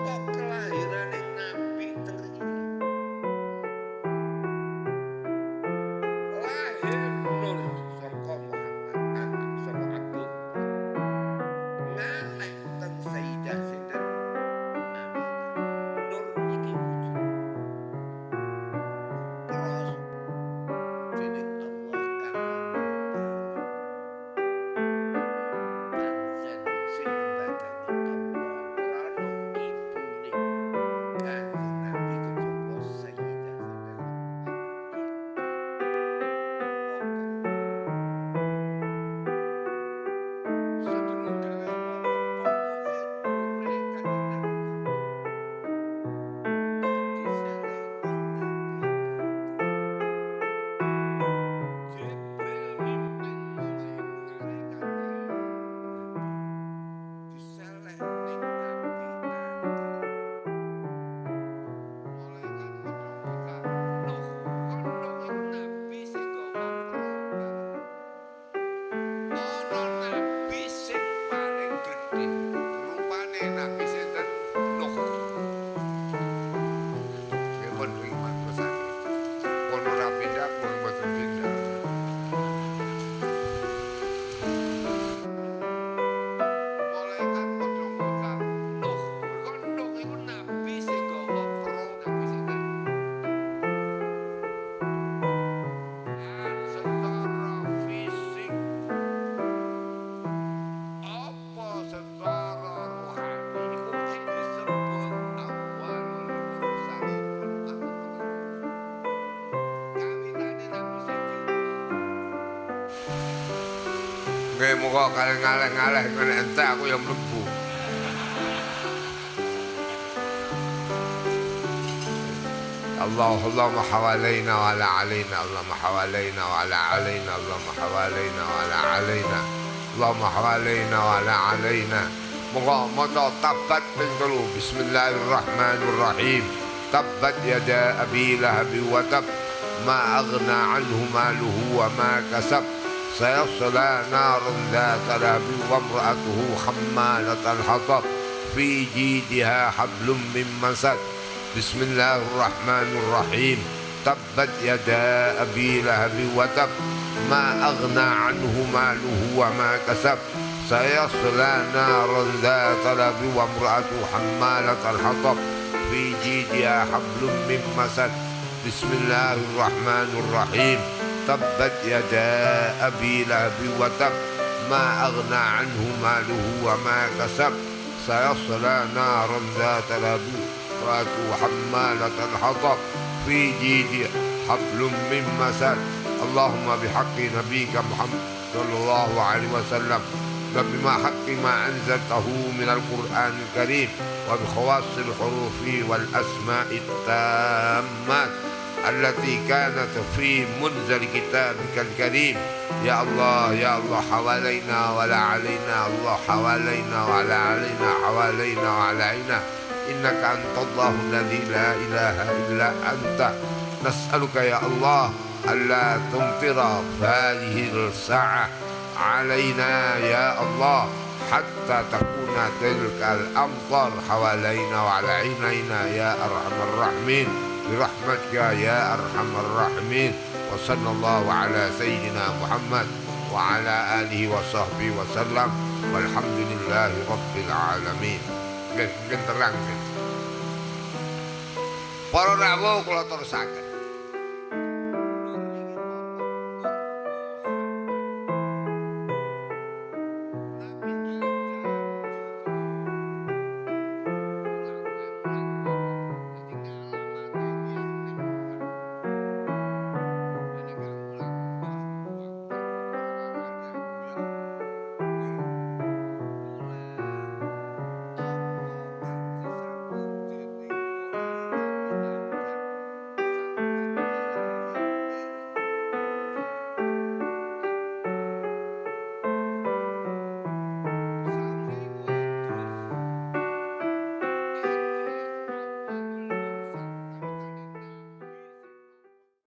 kok kelahirane nabi teng mriki. Lahir Nur saka Muhammad anak saka Abdul. Ngalih teng Sayyidah Sinten Aminah. Nur iki wujud. Terus dening Allah kang pancen sing mbadani Allah ora ono ibune Kanjeng Nabi kejaba Sayyidah Sinten sedulur kaya apa pokoke nure Kanjeng Nabi kok diseleni Nabi Jibril mimpin mulai nulare Kanjeng Nabi diseleh ning Nabi Adam. Malaikat padha maca, "Nuh, kono iku nabi sing gawa perang. Ana nabi sing paling gedhe, rupane nabi sinten? Nuh." Nggih pun riman pesane. Pun ora pindah, pun boten pindah. Malaikat padha maca, "Nuh, kono iku nabi sing gawa perang, nabi sinten?" Secara fisik apa secara rohani iku sing disebut awalul mursalin. Kawitane nabi sing nggih muga kalih ngalih-ngalih kene entek aku yang mlebu. اللهم حوالينا ولا علينا اللهم حوالينا ولا علينا اللهم حوالينا ولا علينا اللهم حوالينا ولا علينا. Moga maca tabat ping 3. Bismillahirrahmanirrahim. Tabbat yada abi lahab wa tab ma aghna anhu maluhu wa ma kasab sayasla naran dhata lahab wa imra'atuhu hammalatal hatab fi jidha hablum min masad. Bismillahirrahmanirrahim. Tabbat yada abi lahab wa tab ma aghna anhu maluhu wa ma kasab sayasla naran dhata lahab wa imra'atuhu hammalatal hatab fi jidha hablum min masad. Bismillahirrahmanirrahim. Tabbat yada abi lahab wa tab ma aghna anhu maluhu wa ma kasab sayasla naran dhata lahab حمالة الحطب في جيدها حبل من مسد. اللهم بحق نبيك محمد صلى الله عليه وسلم وبما حق ما أنزلته من القرآن الكريم وبخواص الحروف والأسماء التامات التي كانت في منزل كتابك الكريم. يا الله يا الله حوالينا ولا علينا الله حوالينا ولا علينا حوالينا وعلينا إنك أنت الله الذي لا إله إلا أنت. نسألك يا الله ألا تمطر في هذه الساعة علينا يا الله حتى تكون تلك الأمطار حوالينا وعلينا يا أرحم الراحمين برحمتك يا أرحم الراحمين. وصلى الله على سيدنا محمد وعلى آله وصحبه وسلم والحمد لله رب العالمين. Mungkin terang. Para rawuh kula terusaken.